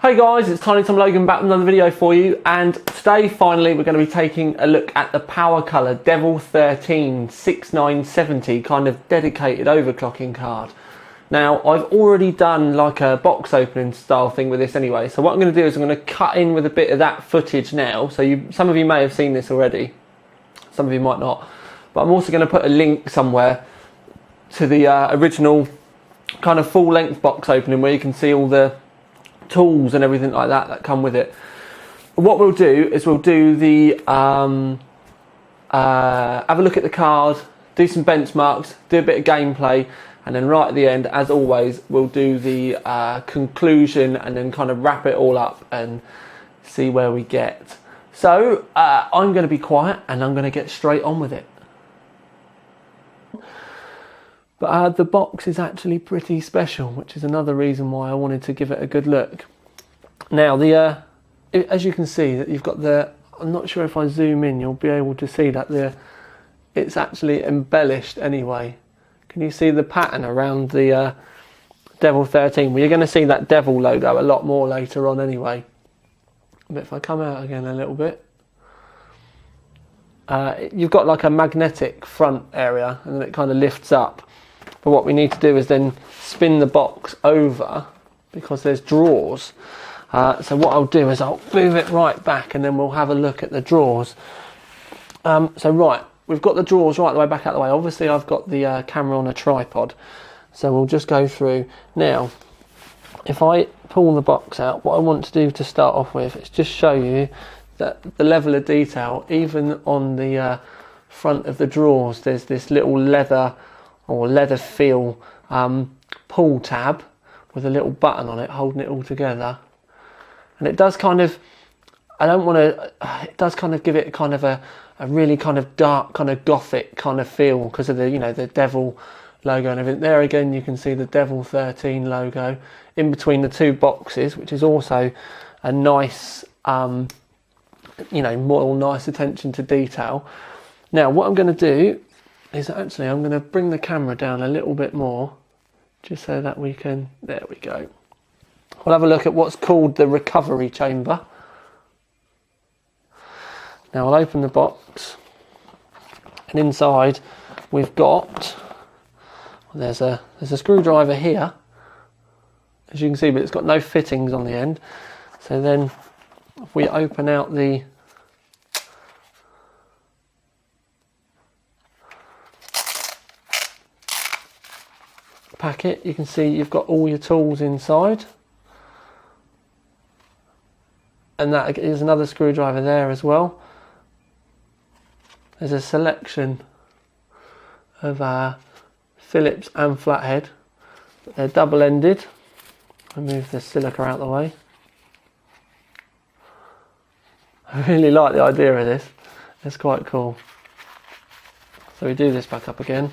Hey guys, it's Tiny Tom Logan back with another video for you, and today finally we're going to be taking a look at the Powercolor Devil 13 6970 kind of dedicated overclocking card. Now I've already done like a box opening style thing with this anyway, so what I'm going to do is I'm going to cut in with a bit of that footage now. So some of you may have seen this already, some of you might not, but I'm also going to put a link somewhere to the original kind of full length box opening where you can see all the tools and everything like that come with it. What we'll do is we'll do the have a look at the card, do some benchmarks, do a bit of gameplay, and then right at the end, as always, we'll do the conclusion and then kind of wrap it all up and see where we get. So I'm going to be quiet and I'm going to get straight on with it. But the box is actually pretty special, which is another reason why I wanted to give it a good look. Now, as you can see, that you've got I'm not sure if I zoom in, you'll be able to see that it's actually embellished anyway. Can you see the pattern around the Devil 13? Well, you're going to see that Devil logo a lot more later on anyway. But if I come out again a little bit, you've got like a magnetic front area and then it kind of lifts up. But what we need to do is then spin the box over because there's drawers. So what I'll do is I'll move it right back and then we'll have a look at the drawers. So right, we've got the drawers right the way back out the way. Obviously I've got the camera on a tripod. So we'll just go through. Now, if I pull the box out, what I want to do to start off with is just show you that the level of detail, even on the front of the drawers, there's this little leather feel pull tab with a little button on it holding it all together, and it does kind of, it does kind of give it kind of a really kind of dark kind of gothic kind of feel because of the Devil logo and everything. There again you can see the Devil 13 logo in between the two boxes, which is also a nice more nice attention to detail. Now what I'm going to do is actually I'm going to bring the camera down a little bit more just so that we can, there we go. We'll have a look at what's called the recovery chamber. Now I'll open the box and inside we've got, there's a screwdriver here, as you can see, but it's got no fittings on the end. So then if we open out the packet, you can see you've got all your tools inside, and that is another screwdriver there as well. There's a selection of Phillips and flathead, but they're double-ended. I'll move the silica out of the way. I really like the idea of this, it's quite cool. So we do this back up again.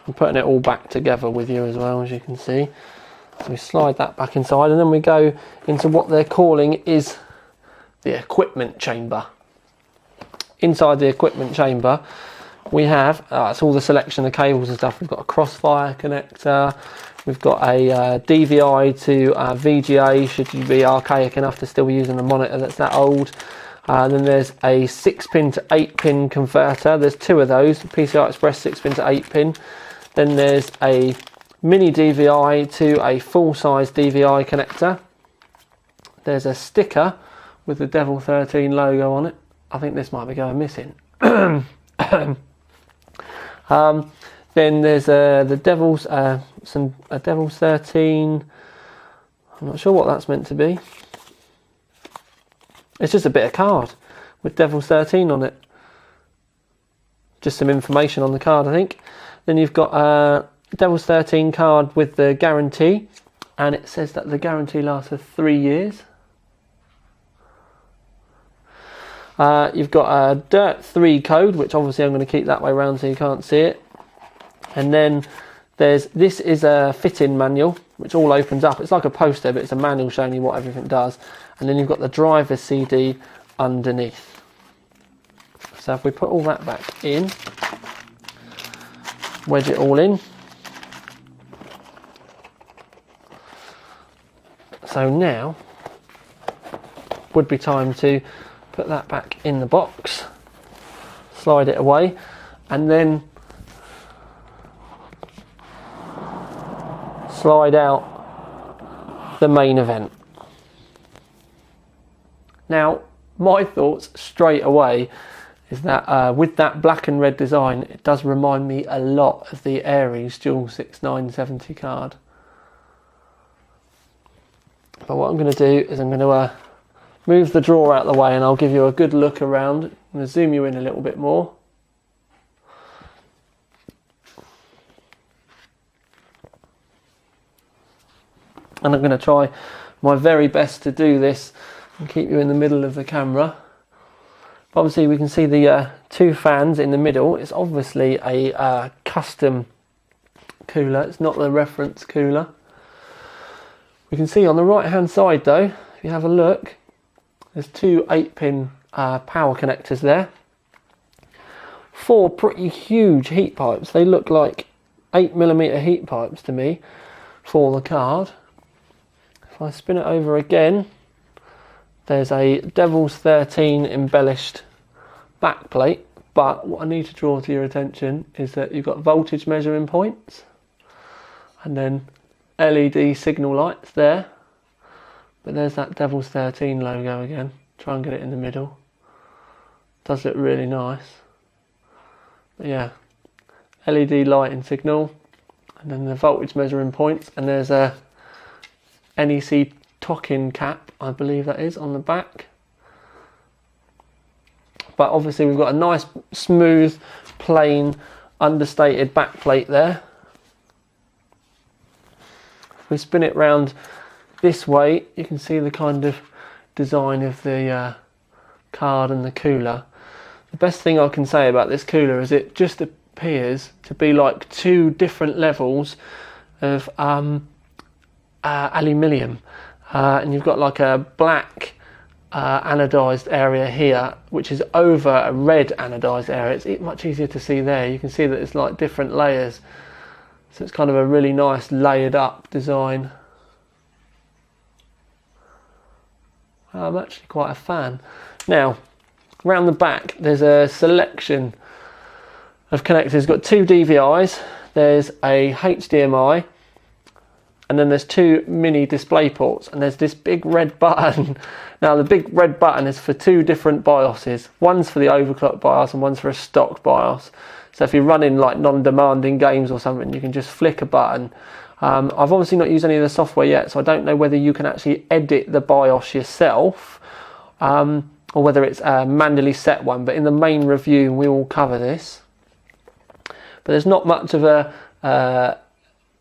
I'm putting it all back together with you as well, as you can see. So we slide that back inside and then we go into what they're calling is the equipment chamber. Inside the equipment chamber we have, it's all the selection of cables and stuff. We've got a crossfire connector, we've got a DVI to VGA should you be archaic enough to still be using a monitor that's that old. Then there's a 6-pin to 8-pin converter. There's two of those, PCI Express 6-pin to 8-pin. Then there's a mini DVI to a full-size DVI connector. There's a sticker with the Devil 13 logo on it. I think this might be going missing. Then there's the Devil's Devil's 13. I'm not sure what that's meant to be. It's just a bit of card with Devil's 13 on it. Just some information on the card, I think. Then you've got a Devil's 13 card with the guarantee, and it says that the guarantee lasts for 3 years. You've got a Dirt 3 code, which obviously I'm going to keep that way around so you can't see it. And then this is a fit-in manual, which all opens up. It's like a poster, but it's a manual showing you what everything does. And then you've got the driver's CD underneath. So if we put all that back in, wedge it all in. So now would be time to put that back in the box, slide it away, and then slide out the main event. Now, my thoughts straight away is that with that black and red design, it does remind me a lot of the Aries Dual 6970 card. But what I'm going to do is I'm going to move the drawer out of the way, and I'll give you a good look around. I'm going to zoom you in a little bit more. And I'm going to try my very best to do this and keep you in the middle of the camera. Obviously we can see the two fans in the middle. It's obviously a custom cooler, it's not the reference cooler. We can see on the right hand side though, if you have a look, there's two 8-pin power connectors there. Four pretty huge heat pipes. They look like 8mm heat pipes to me for the card. If I spin it over again, there's a Devil's 13 embellished backplate, but what I need to draw to your attention is that you've got voltage measuring points and then LED signal lights there. But there's that Devil's 13 logo again. Try and get it in the middle. Does look really nice. But yeah, LED lighting signal, and then the voltage measuring points, and there's a NEC Tockin cap, I believe that is, on the back. But obviously we've got a nice, smooth, plain, understated backplate there. If we spin it round this way, you can see the kind of design of the card and the cooler. The best thing I can say about this cooler is it just appears to be like two different levels of aluminium. And you've got like a black anodized area here, which is over a red anodized area. It's much easier to see there. You can see that it's like different layers. So it's kind of a really nice layered up design. I'm actually quite a fan. Now, around the back, there's a selection of connectors. It's got two DVIs, there's a HDMI, and then there's two mini display ports, and there's this big red button. Now the big red button is for two different BIOSes. One's for the overclock BIOS and one's for a stock BIOS. So if you're running like non-demanding games or something, you can just flick a button. I've obviously not used any of the software yet, so I don't know whether you can actually edit the BIOS yourself, or whether it's a manually set one, but in the main review we will cover this. But there's not much of a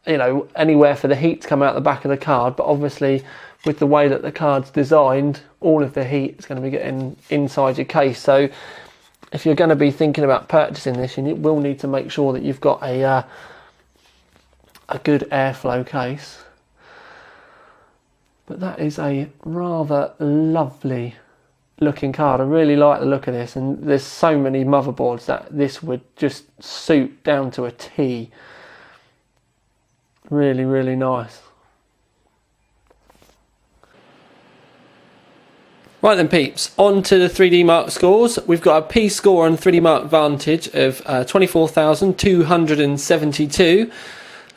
anywhere for the heat to come out the back of the card, but obviously with the way that the card's designed, all of the heat is going to be getting inside your case. So if you're going to be thinking about purchasing this, you will need to make sure that you've got a good airflow case. But that is a rather lovely looking card. I really like the look of this, and there's so many motherboards that this would just suit down to a T. Really, really nice. Right then peeps, on to the 3D Mark scores. We've got a P score on 3D Mark Vantage of 24,272,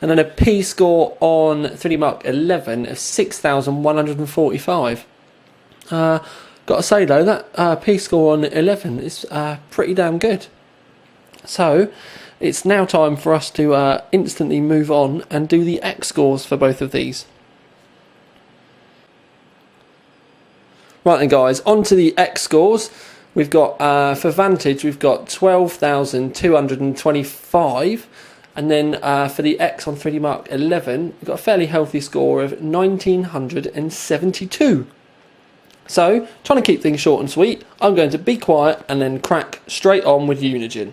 and then a P score on 3D Mark 11 of 6,145. Got to say though, that P score on 11 is pretty damn good. So it's now time for us to instantly move on and do the X scores for both of these. Right then guys, on to the X scores. We've got, for Vantage, we've got 12,225. And then for the X on 3D Mark 11, we've got a fairly healthy score of 1,972. So, trying to keep things short and sweet, I'm going to be quiet and then crack straight on with Unigine.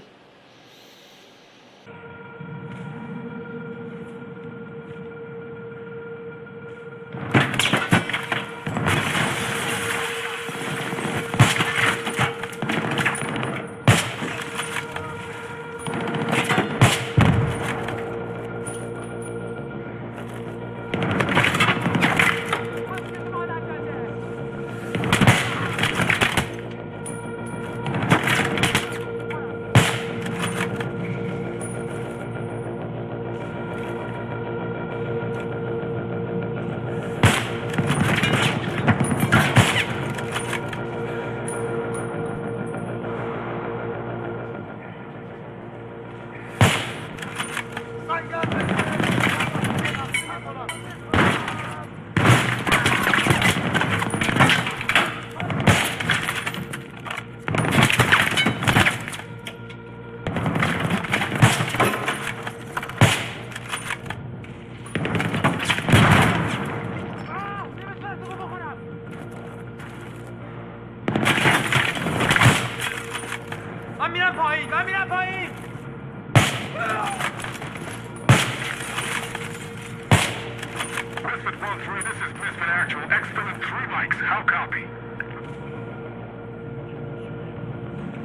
Misfit 1-3, this is Misfit Actual. Exfil in 3 mics. How copy?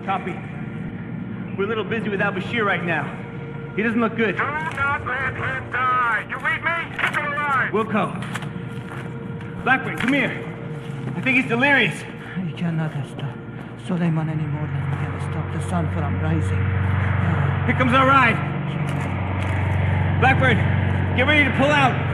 Copy. We're a little busy with Al-Bashir right now. He doesn't look good. Do not let him die. You read me? Keep it alive. Wilco. Blackburn, come here. I think he's delirious. You cannot stop Suleiman anymore than you can stop the sun from rising. Here comes our ride. Blackburn, get ready to pull out.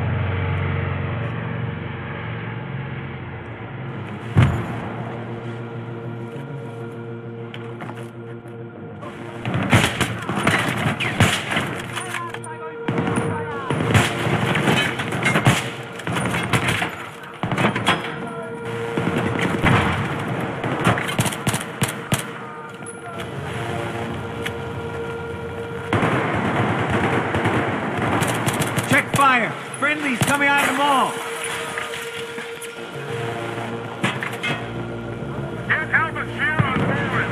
Fire! Friendlies coming out of the mall! Get Al-Bashir on board!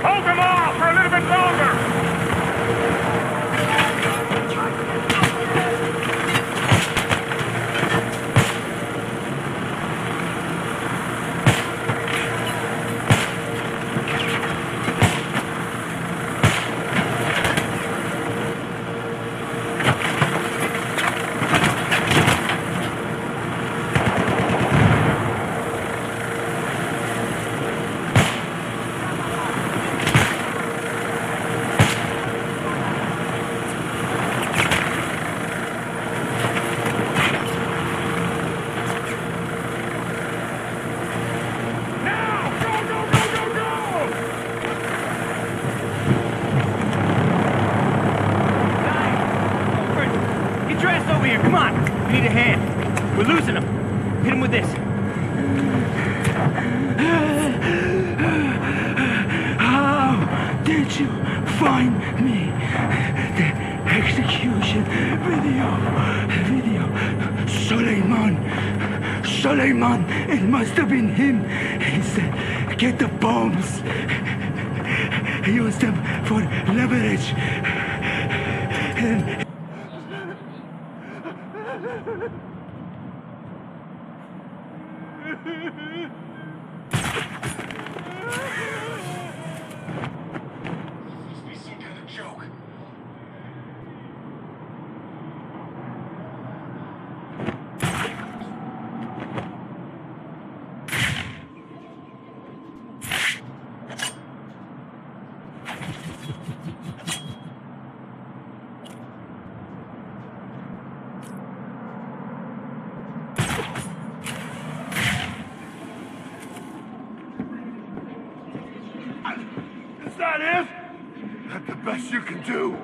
Hold them off for a little bit longer! Over here, come on! We need a hand. We're losing him. Hit him with this. How did you find me? The execution video. Suleiman, it must have been him. He said, get the bombs. Use them for leverage. And Is that it? That's the best you can do.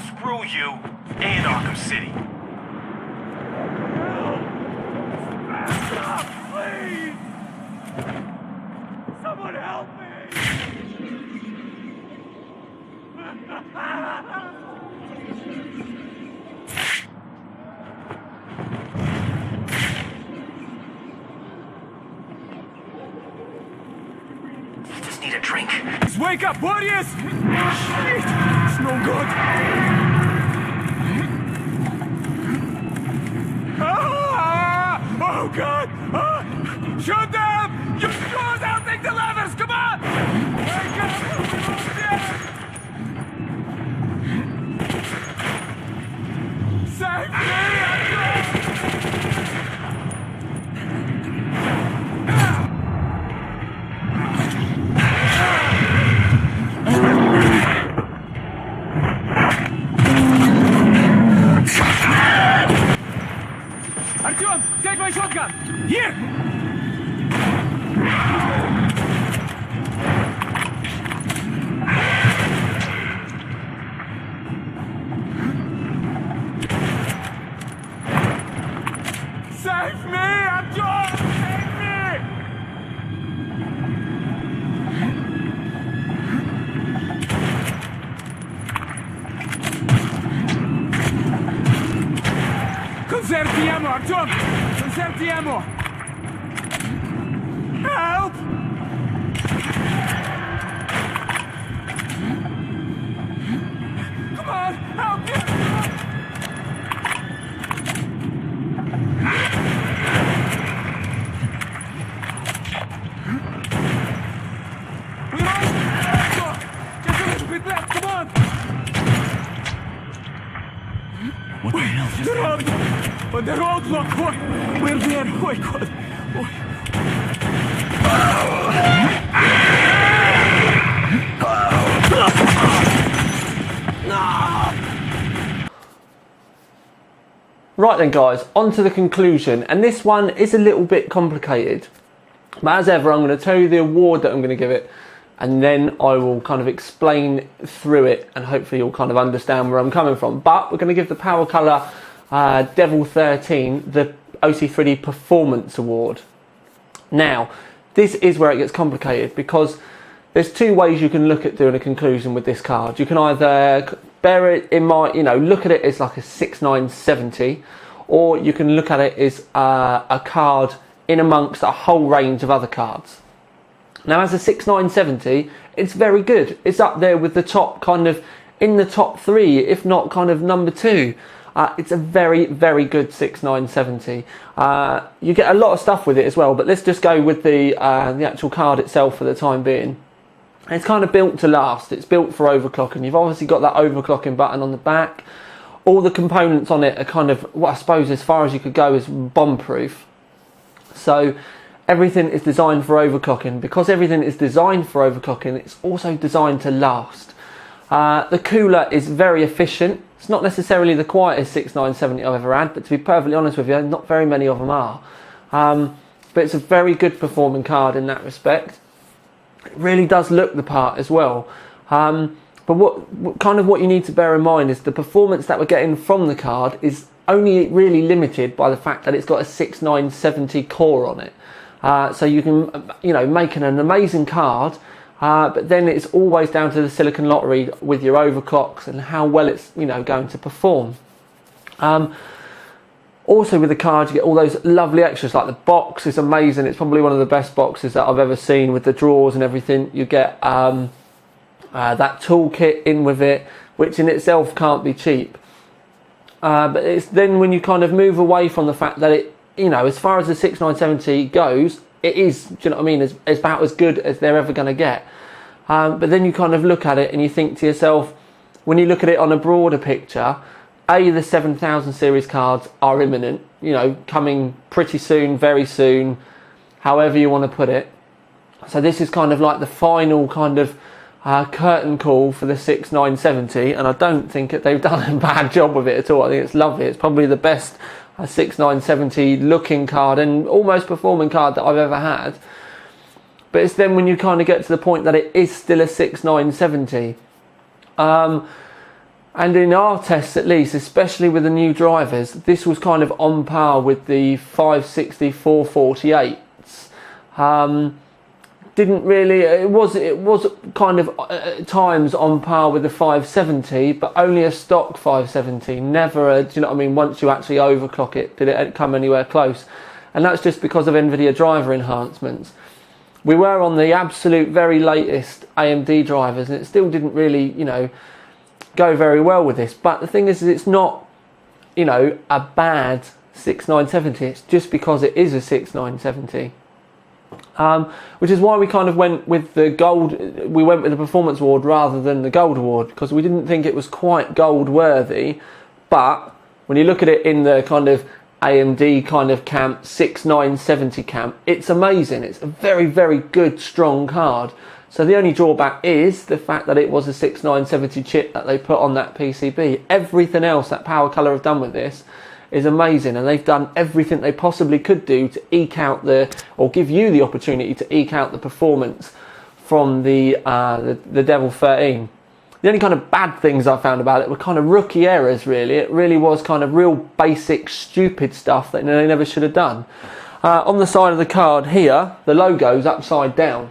Screw you and Arkham City. Stop, please! Someone help me! Need a drink. Wake up, warriors! Shit! It's no good. Ah! Oh, God! Ah! Shoot them! You screws out! Take the levers! Come on! Wake up! Save me! Artyom, take my shotgun! Here! Save me, Artyom! Save me! Conserve ammo, Artyom! Conserve ammo! Help! Come on, help me! Just a little bit left, come on! What the hell just The happened? road! On the roadblock! We're there! Oh my god! Oh. Right then guys, on to the conclusion, and this one is a little bit complicated, but as ever I'm going to tell you the award that I'm going to give it, and then I will kind of explain through it, and hopefully you'll kind of understand where I'm coming from. But we're going to give the Powercolor Devil 13 the OC3D Performance Award. Now, this is where it gets complicated, because there's two ways you can look at doing a conclusion with this card. You can either bear it in mind, you know, look at it as like a 6970, or you can look at it as a card in amongst a whole range of other cards. Now, as a 6970, it's very good. It's up there with the top, kind of in the top 3, if not kind of number 2. It's a very, very good 6970. You get a lot of stuff with it as well, but let's just go with the actual card itself for the time being. It's kind of built to last. It's built for overclocking. You've obviously got that overclocking button on the back. All the components on it are kind of, well, I suppose as far as you could go, is bomb-proof. So everything is designed for overclocking. Because everything is designed for overclocking, it's also designed to last. The cooler is very efficient. It's not necessarily the quietest 6970 I've ever had, but to be perfectly honest with you, not very many of them are. But it's a very good performing card in that respect. It really does look the part as well. But what you need to bear in mind is the performance that we're getting from the card is only really limited by the fact that it's got a 6970 core on it. So you can, you know, make an amazing card, but then it's always down to the silicon lottery with your overclocks and how well it's, you know, going to perform. Also with the card you get all those lovely extras, like the box is amazing. It's probably one of the best boxes that I've ever seen, with the drawers and everything. You get that toolkit in with it, which in itself can't be cheap. But it's then when you kind of move away from the fact that it, you know, as far as the 6970 goes, it is, do you know what I mean, it's about as good as they're ever going to get. But then you kind of look at it and you think to yourself, when you look at it on a broader picture, the 7000 series cards are imminent, you know, coming pretty soon, very soon, however you want to put it. So this is kind of like the final kind of curtain call for the 6970, and I don't think that they've done a bad job with it at all. I think it's lovely. It's probably the best 6970 looking card and almost performing card that I've ever had. But it's then when you kind of get to the point that it is still a 6970. And in our tests at least, especially with the new drivers, this was kind of on par with the 560 448s. Didn't really, it was kind of at times on par with the 570, but only a stock 570, never a, do you know what I mean, once you actually overclock it, did it come anywhere close. And that's just because of NVIDIA driver enhancements. We were on the absolute very latest AMD drivers, and it still didn't really, you know, go very well with this. But the thing is it's not, you know, a bad 6970. It's just because it is a 6970. Which is why we kind of went with the gold. We went with the performance award rather than the gold award, because we didn't think it was quite gold worthy. But when you look at it in the kind of AMD kind of camp, 6970 camp, it's amazing. It's a very, very good, strong card. So the only drawback is the fact that it was a 6970 chip that they put on that PCB. Everything else that Powercolor have done with this is amazing, and they've done everything they possibly could do to eke out or give you the opportunity to eke out the performance from the Devil 13. The only kind of bad things I found about it were kind of rookie errors, really. It really was kind of real basic, stupid stuff that they never should have done. On the side of the card here, the logo's upside down.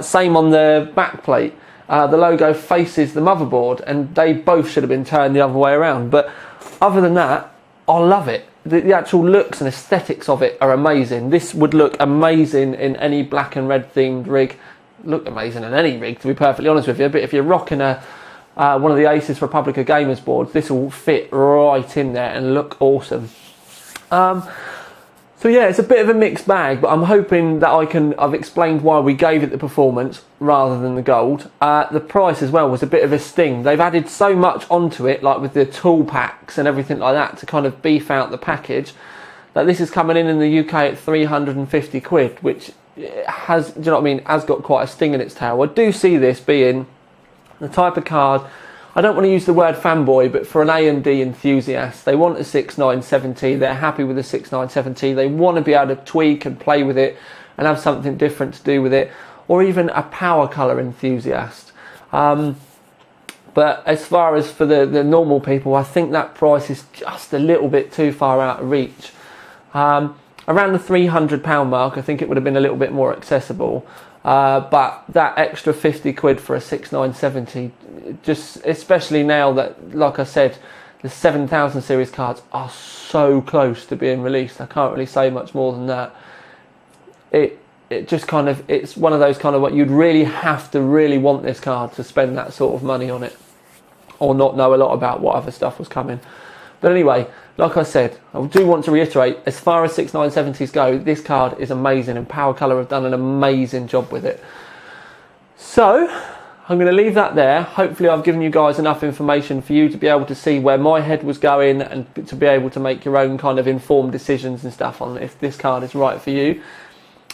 Same on the back plate. The logo faces the motherboard, and they both should have been turned the other way around. But other than that, I love it. the actual looks and aesthetics of it are amazing. This would look amazing in any black and red themed rig. Look amazing in any rig, to be perfectly honest with you. But if you're rocking a one of the Aces Republica Gamers boards, this will fit right in there and look awesome. So yeah, it's a bit of a mixed bag, but I'm hoping that I've explained why we gave it the performance rather than the gold. The price as well was a bit of a sting. They've added so much onto it, like with the tool packs and everything like that, to kind of beef out the package, that this is coming in the UK at 350 quid, which has, do you know what I mean, has got quite a sting in its tail. I do see this being the type of card, I don't want to use the word fanboy, but for an A&D enthusiast, they want a 6970, they're happy with a 6970, they want to be able to tweak and play with it and have something different to do with it, or even a Powercolor enthusiast. But as far as for the normal people, I think that price is just a little bit too far out of reach. Around the £300 mark, I think it would have been a little bit more accessible. But that extra 50 quid for a 6970, just especially now that, like I said, the 7000 series cards are so close to being released, I can't really say much more than that. It just kind of, it's one of those kind of what you'd really have to really want this card to spend that sort of money on it, or not know a lot about what other stuff was coming. But anyway, like I said, I do want to reiterate, as far as 6970s go, this card is amazing and Powercolor have done an amazing job with it. So, I'm going to leave that there. Hopefully I've given you guys enough information for you to be able to see where my head was going and to be able to make your own kind of informed decisions and stuff on if this card is right for you.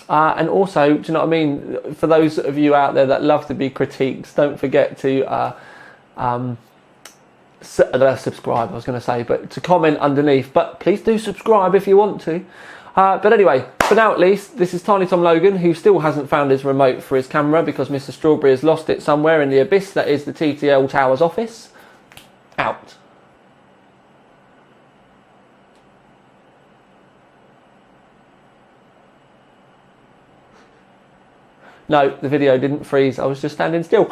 And also, do you know what I mean, for those of you out there that love to be critiqued, don't forget to subscribe, I was going to say, but to comment underneath. But please do subscribe if you want to. But anyway, for now at least, this is Tiny Tom Logan, who still hasn't found his remote for his camera because Mr. Strawberry has lost it somewhere in the abyss that is the TTL Towers office. Out. No, the video didn't freeze. I was just standing still.